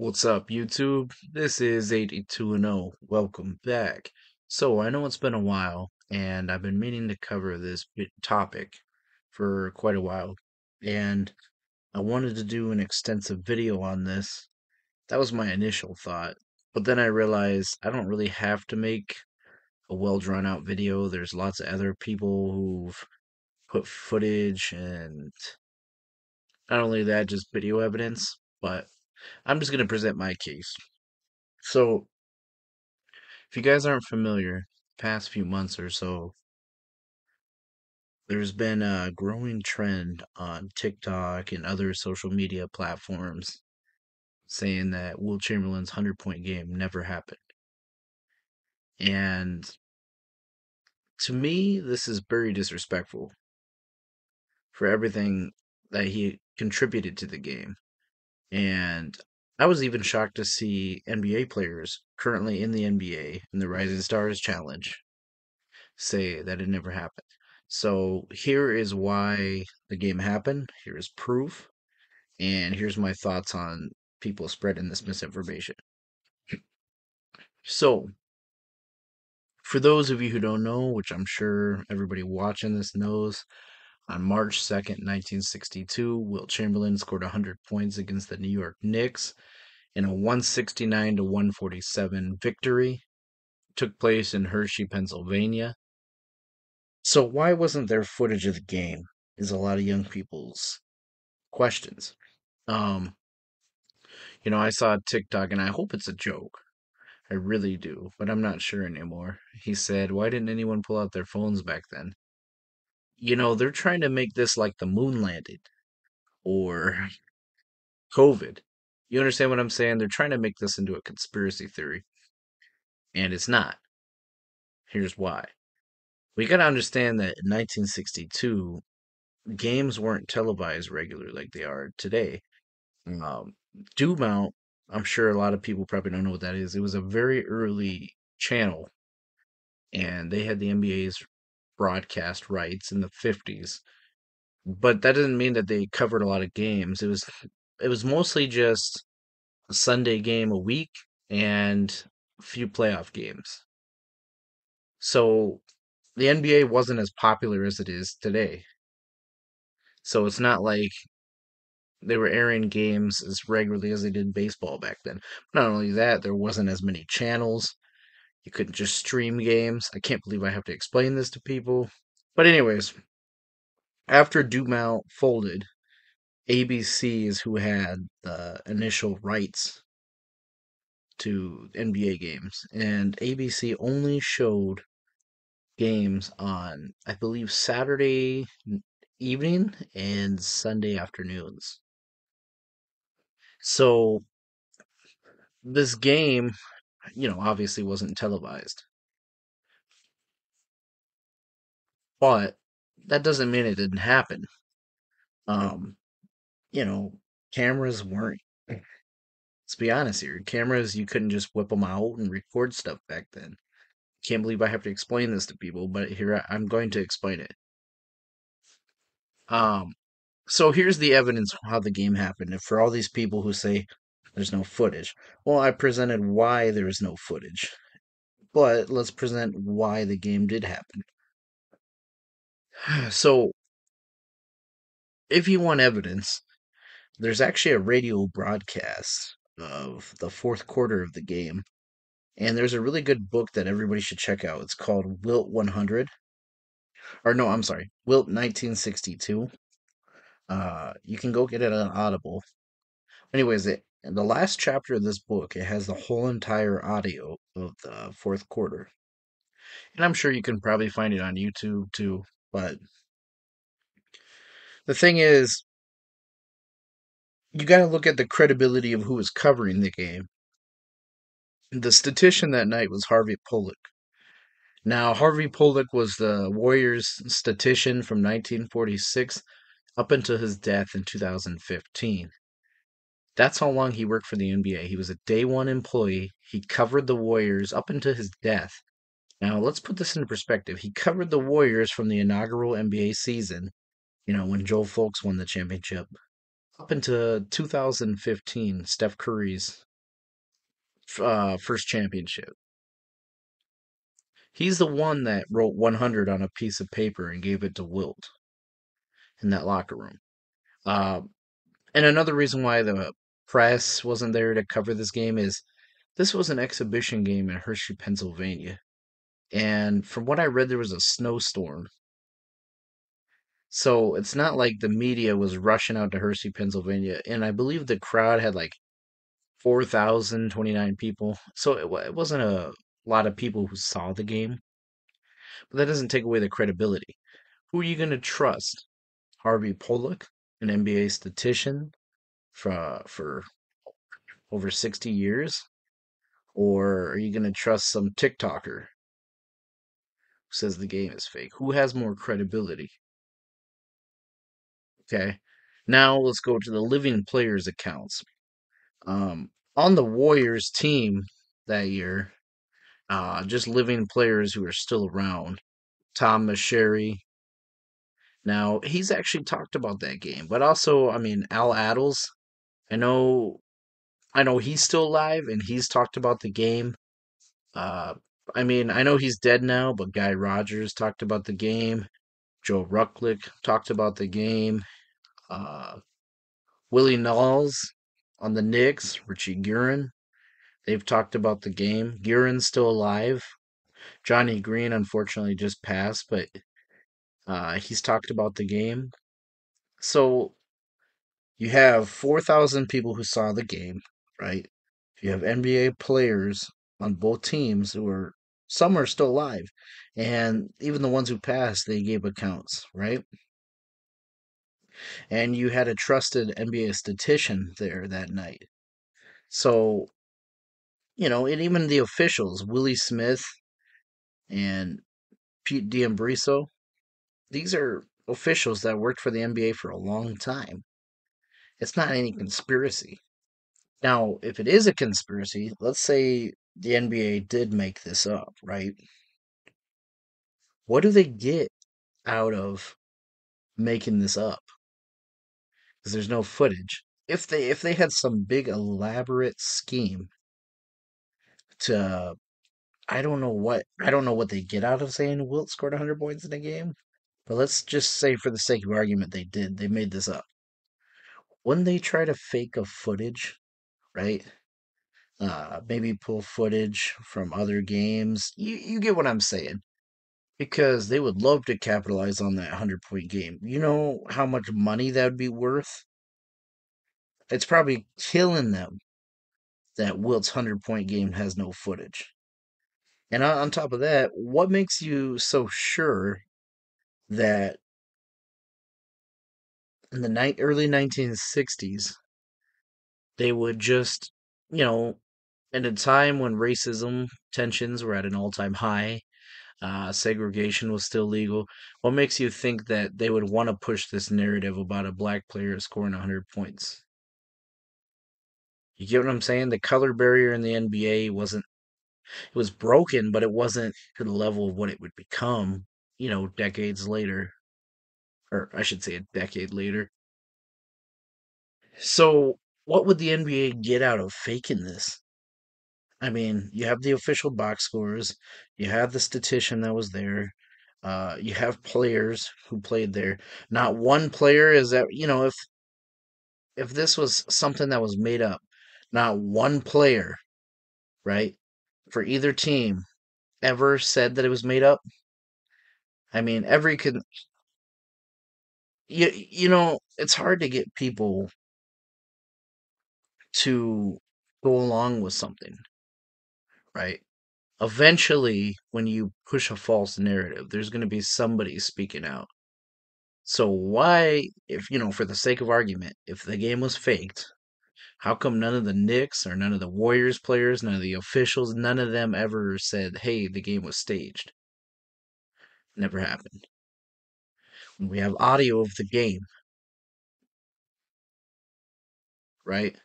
What's up, YouTube? This is 82 and 0. Welcome back. So, I know it's been a while, and I've been meaning to cover this topic for quite a while, and I wanted to do an extensive video on this. That was my initial thought, but then I realized I don't really have to make a well drawn out video. There's lots of other people who've put footage and not only that, just video evidence, but I'm just going to present my case. So, if you guys aren't familiar, past few months or so, there's been a growing trend on TikTok and other social media platforms saying that Will Chamberlain's 100-point game never happened. And to me, this is very disrespectful for everything that he contributed to the game. And I was even shocked to see NBA players currently in the NBA in the Rising Stars Challenge say that it never happened. So here is why the game happened. Here's proof. And here's my thoughts on people spreading this misinformation. So, for those of you who don't know, which I'm sure everybody watching this knows, on March 2nd, 1962, Wilt Chamberlain scored 100 points against the New York Knicks in a 169 to 147 victory. It took place in Hershey, Pennsylvania. So why wasn't there footage of the game? Is a lot of young people's questions. Um, I saw TikTok and I hope it's a joke. I really do, but I'm not sure anymore. He said, "Why didn't anyone pull out their phones back then?" They're trying to make this like the moon landed or COVID. You understand what I'm saying? They're trying to make this into a conspiracy theory, and it's not. Here's why. We got to understand that in 1962, games weren't televised regularly like they are today. Um, Dew Mount, I'm sure a lot of people probably don't know what that is. It was a very early channel, and they had the NBA's broadcast rights in the 50s. But that doesn't mean that they covered a lot of games. It was mostly just a Sunday game a week and a few playoff games. So the NBA wasn't as popular as it is today. So it's not like they were airing games as regularly as they did baseball back then. Not only that, there wasn't as many channels. You couldn't just stream games. I can't believe I have to explain this to people. But anyways, after Dumont folded, ABC is who had the initial rights to NBA games, and ABC only showed games on, I believe, Saturday evening and Sunday afternoons. So this game, obviously wasn't televised, but that doesn't mean it didn't happen. Um, you know, cameras weren't. Let's be honest here. Cameras, you couldn't just whip them out and record stuff back then. Can't believe I have to explain this to people, but here I'm going to explain it. Um, so here's the evidence for how the game happened. And for all these people who say there's no footage, well, I presented why there is no footage. But let's present why the game did happen. So, if you want evidence, there's actually a radio broadcast of the fourth quarter of the game. And there's a really good book that everybody should check out. It's called Wilt 100. Or no, I'm sorry, Wilt 1962. You can go get it on Audible. Anyways, in the last chapter of this book, it has the whole entire audio of the fourth quarter. And I'm sure you can probably find it on YouTube too. But the thing is, you got to look at the credibility of who was covering the game. The statistician that night was Harvey Pollack. Now, Harvey Pollack was the Warriors statistician from 1946 up until his death in 2015. That's how long he worked for the NBA. He was a day one employee. He covered the Warriors up until his death. Now, let's put this into perspective. He covered the Warriors from the inaugural NBA season, when Joe Fulks won the championship, up into 2015, Steph Curry's first championship. He's the one that wrote 100 on a piece of paper and gave it to Wilt in that locker room. Uh, and another reason why the press wasn't there to cover this game is this was an exhibition game in Hershey, Pennsylvania. And from what I read, there was a snowstorm. So it's not like the media was rushing out to Hershey, Pennsylvania. And I believe the crowd had like 4,029 people. So it wasn't a lot of people who saw the game. But that doesn't take away the credibility. Who are you going to trust? Harvey Pollock, an NBA statistician for over 60 years? Or are you going to trust some TikToker who says the game is fake? Who has more credibility? Okay. Now let's go to the living players accounts. On the Warriors team that year, just living players who are still around. Tom Sherry. Now he's actually talked about that game, but also, I mean, Al Addles. I know, I know he's still alive, and he's talked about the game. Uh, I mean, I know he's dead now, but Guy Rogers talked about the game. Joe Rucklick talked about the game. Uh, Willie Knowles on the Knicks, Richie Guerin, they've talked about the game. Guerin's still alive. Johnny Green, unfortunately, just passed, but he's talked about the game. So you have 4,000 people who saw the game, right? You have NBA players on both teams who are, some are still alive. And even the ones who passed, they gave accounts, right? And you had a trusted NBA statistician there that night. So, and even the officials, Willie Smith and Pete D'Ambriso, these are officials that worked for the NBA for a long time. It's not any conspiracy. Now, if it is a conspiracy, let's say the NBA did make this up, right? What do they get out of making this up? Because there's no footage. If they had some big elaborate scheme to, I don't know what they get out of saying Wilt scored 100 points in a game, but let's just say for the sake of argument they made this up. Wouldn't they try to fake a footage, right? Maybe pull footage from other games. You get what I'm saying? Because they would love to capitalize on that 100-point game. You know how much money that would be worth? It's probably killing them that Wilt's 100-point game has no footage. And on top of that, what makes you so sure that in the early 1960s, they would just, you know, at a time when racism tensions were at an all-time high, segregation was still legal. What makes you think that they would want to push this narrative about a black player scoring 100 points? You get what I'm saying? The color barrier in the NBA wasn't, it was broken, but it wasn't to the level of what it would become, decades later, or I should say a decade later. So, what would the NBA get out of faking this? I mean, you have the official box scores, you have the statistician that was there, you have players who played there. Not one player is that, if this was something that was made up, not one player, right, for either team ever said that it was made up. I mean, it's hard to get people to go along with something, right? Eventually, when you push a false narrative, there's going to be somebody speaking out. So why, if for the sake of argument, if the game was faked, how come none of the Knicks or none of the Warriors players, none of the officials, none of them ever said, "Hey, the game was staged"? Never happened. We have audio of the game, right?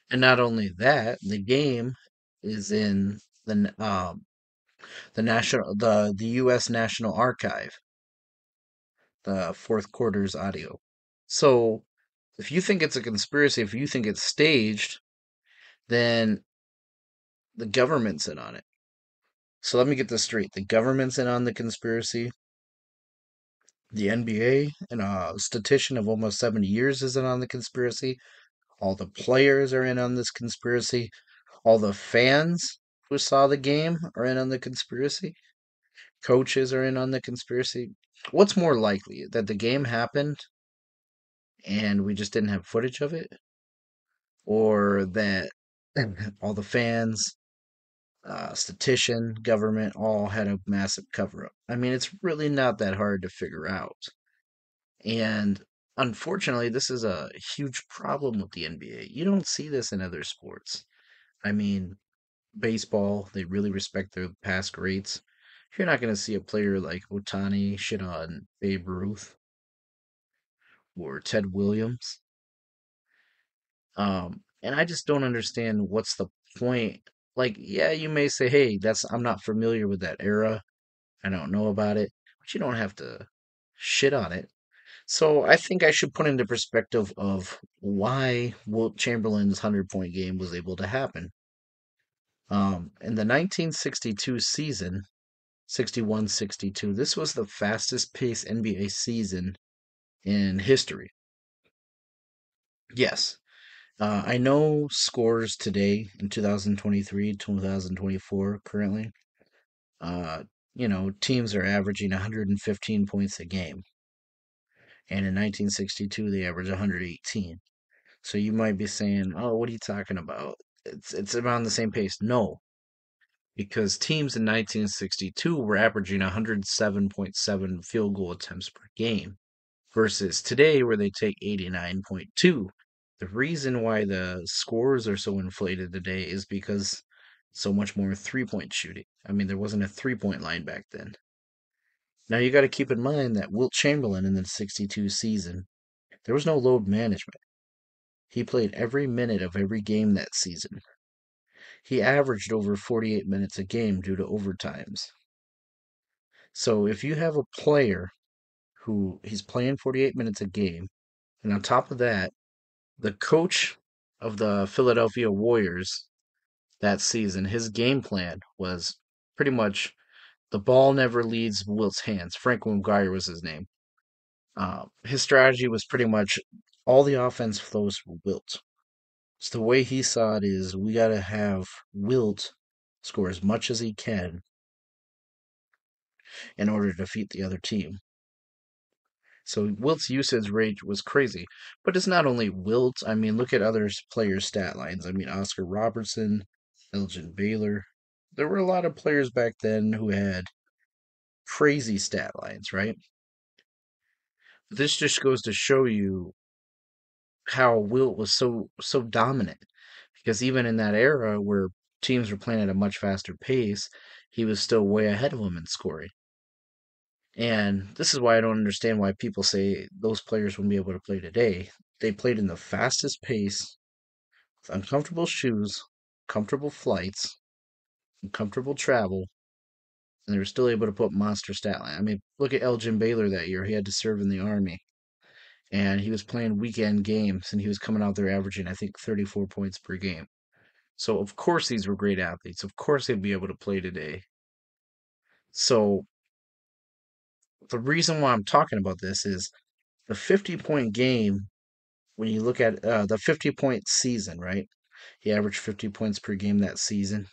And not only that, the game is in the U.S. National Archive, the fourth quarter's audio. So if you think it's a conspiracy, if you think it's staged, then the government's in on it. So let me get this straight. The government's in on the conspiracy. The NBA and a statistician of almost 70 years is in on the conspiracy. All the players are in on this conspiracy. All the fans who saw the game are in on the conspiracy. Coaches are in on the conspiracy. What's more likely, that the game happened and we just didn't have footage of it, or that all the fans, statistician, government all had a massive cover up? I mean, it's really not that hard to figure out. And unfortunately, this is a huge problem with the NBA. You don't see this in other sports. I mean, baseball, they really respect their past greats. You're not going to see a player like Otani shit on Babe Ruth or Ted Williams. And I just don't understand what's the point. Like, yeah, you may say, hey, I'm not familiar with that era. I don't know about it, but you don't have to shit on it. So I think I should put into perspective of why Wilt Chamberlain's 100-point game was able to happen. In the 1962 season, 61-62, this was the fastest paced NBA season in history. Yes. I know scores today in 2023, 2024 currently. Uh, Teams are averaging 115 points a game. And in 1962, they averaged 118. So you might be saying, "Oh, what are you talking about? It's around the same pace." No, because teams in 1962 were averaging 107.7 field goal attempts per game versus today where they take 89.2. The reason why the scores are so inflated today is because so much more three-point shooting. I mean, there wasn't a three-point line back then. Now you got to keep in mind that Wilt Chamberlain in the 62 season, there was no load management. He played every minute of every game that season. He averaged over 48 minutes a game due to overtimes. So if you have a player who he's playing 48 minutes a game, and on top of that, the coach of the Philadelphia Warriors that season, his game plan was pretty much the ball never leaves Wilt's hands. Frank McGuire was his name. His strategy was pretty much all the offense flows through Wilt. So the way he saw it is we got to have Wilt score as much as he can in order to defeat the other team. So Wilt's usage rate was crazy. But it's not only Wilt. I mean, look at other players' stat lines. I mean, Oscar Robertson, Elgin Baylor. There were a lot of players back then who had crazy stat lines, right? This just goes to show you how Wilt was so dominant. Because even in that era where teams were playing at a much faster pace, he was still way ahead of them in scoring. And this is why I don't understand why people say those players wouldn't be able to play today. They played in the fastest pace, with uncomfortable shoes, comfortable flights, and comfortable travel, and they were still able to put monster stat line. I mean, look at Elgin Baylor that year. He had to serve in the Army, and he was playing weekend games, and he was coming out there averaging, I think, 34 points per game. So, of course, these were great athletes. Of course, they'd be able to play today. So, the reason why I'm talking about this is the 50-point game. When you look at the 50-point season, right? He averaged 50 points per game that season.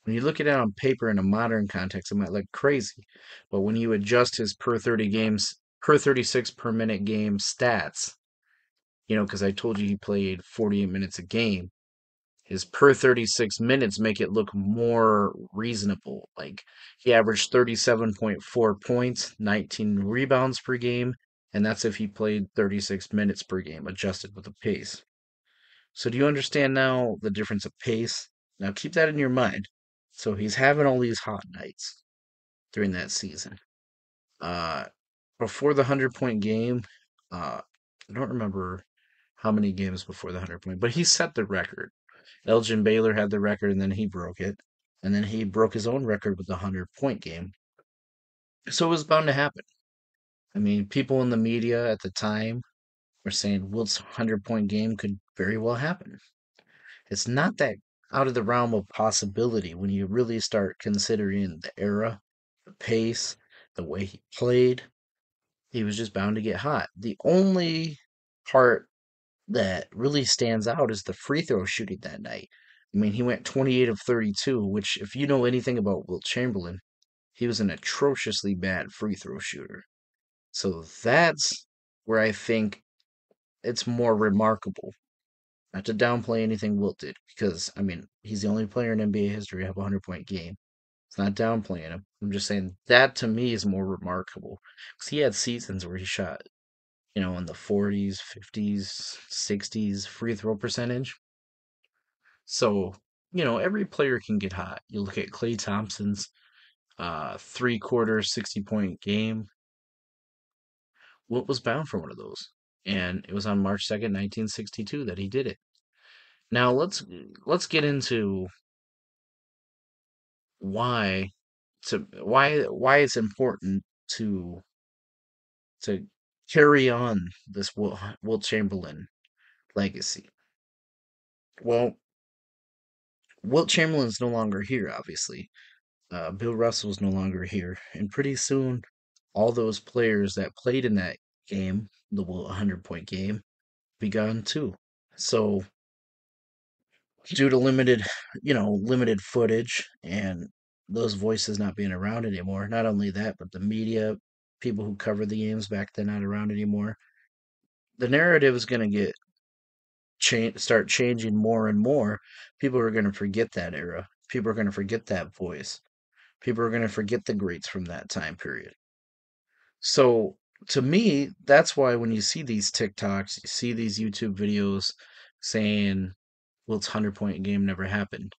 When you look at it on paper in a modern context, it might look crazy. But when you adjust his per 30 games, per 36 per minute game stats, because I told you he played 48 minutes a game, his per 36 minutes make it look more reasonable. Like he averaged 37.4 points, 19 rebounds per game, and that's if he played 36 minutes per game, adjusted with the pace. So do you understand now the difference of pace? Now keep that in your mind. So he's having all these hot nights during that season. Uh, Before the 100-point game, I don't remember how many games before the 100-point, but he set the record. Elgin Baylor had the record, and then he broke it. And then he broke his own record with the 100-point game. So it was bound to happen. I mean, people in the media at the time were saying Wilt's 100-point game could very well happen. It's not that. out of the realm of possibility when you really start considering the era, the pace, the way he played. He was just bound to get hot. The only part that really stands out is the free throw shooting that night. I mean, he went 28 of 32, which, if you know anything about Wilt Chamberlain, he was an atrociously bad free throw shooter. So that's where I think it's more remarkable. Not to downplay anything Wilt did, because, I mean, he's the only player in NBA history to have a 100-point game. It's not downplaying him. I'm just saying that to me is more remarkable. Because he had seasons where he shot, in the 40s, 50s, 60s free throw percentage. So, every player can get hot. You look at Klay Thompson's 3-quarter 60-point game. Wilt was bound for one of those. And it was on March 2nd, 1962 that he did it. Now let's get into why why it's important to carry on this Wilt Chamberlain legacy. Well, Wilt Chamberlain's no longer here, obviously. Bill Russell's no longer here, and pretty soon, all those players that played in that game, the 100-point game, be gone too. So, due to limited footage and those voices not being around anymore, not only that, but the media, people who covered the games back then not around anymore, the narrative is going to start changing more and more. People are going to forget that era. People are going to forget that voice. People are going to forget the greats from that time period. So to me, that's why when you see these TikToks, you see these YouTube videos saying Wilt's 100-point game never happened.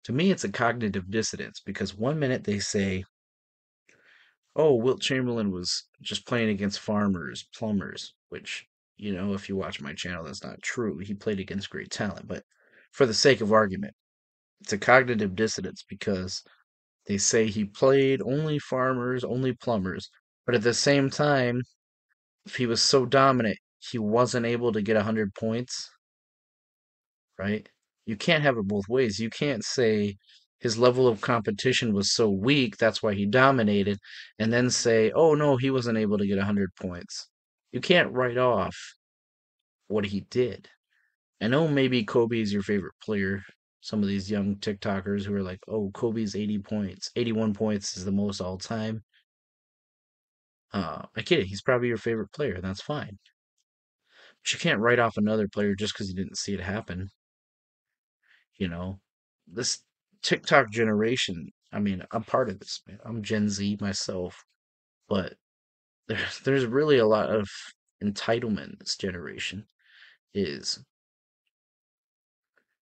To me, it's a cognitive dissonance because one minute they say, oh, Wilt Chamberlain was just playing against farmers, plumbers, which, if you watch my channel, that's not true. He played against great talent. But for the sake of argument, it's a cognitive dissonance because they say he played only farmers, only plumbers. But at the same time, if he was so dominant, he wasn't able to get 100 points, right? You can't have it both ways. You can't say his level of competition was so weak, that's why he dominated, and then say, oh no, he wasn't able to get 100 points. You can't write off what he did. I know maybe Kobe is your favorite player. Some of these young TikTokers who are like, oh, Kobe's 80 points, 81 points is the most all time. I get it. He's probably your favorite player. That's fine. But you can't write off another player just because you didn't see it happen. You know, this TikTok generation, I mean, I'm part of this, man. I'm Gen Z myself, but there's really a lot of entitlement this generation is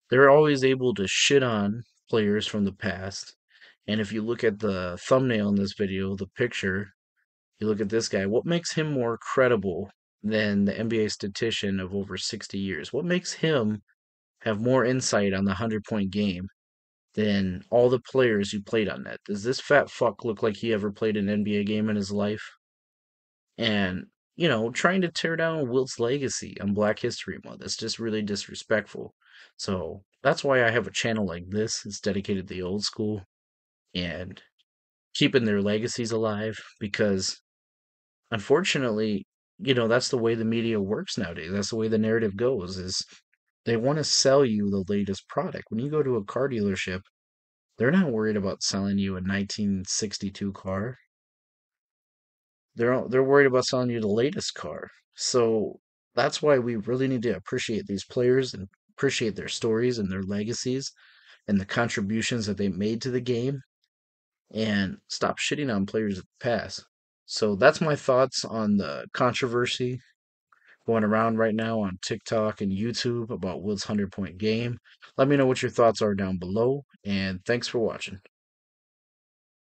they're always able to shit on players from the past. And if you look at the thumbnail in this video, the picture, you look at this guy, what makes him more credible than the NBA statistician of over 60 years? What makes him have more insight on the 100-point game than all the players who played on that? Does this fat fuck look like he ever played an NBA game in his life? And, trying to tear down Wilt's legacy on Black History Month, that's just really disrespectful. So that's why I have a channel like this. It's dedicated to the old school and keeping their legacies alive because unfortunately, that's the way the media works nowadays. That's the way the narrative goes is they want to sell you the latest product. When you go to a car dealership, they're not worried about selling you a 1962 car. They're worried about selling you the latest car. So that's why we really need to appreciate these players and appreciate their stories and their legacies and the contributions that they made to the game and stop shitting on players of the past. So that's my thoughts on the controversy going around right now on TikTok and YouTube about Wilt's 100-point game. Let me know what your thoughts are down below, and thanks for watching.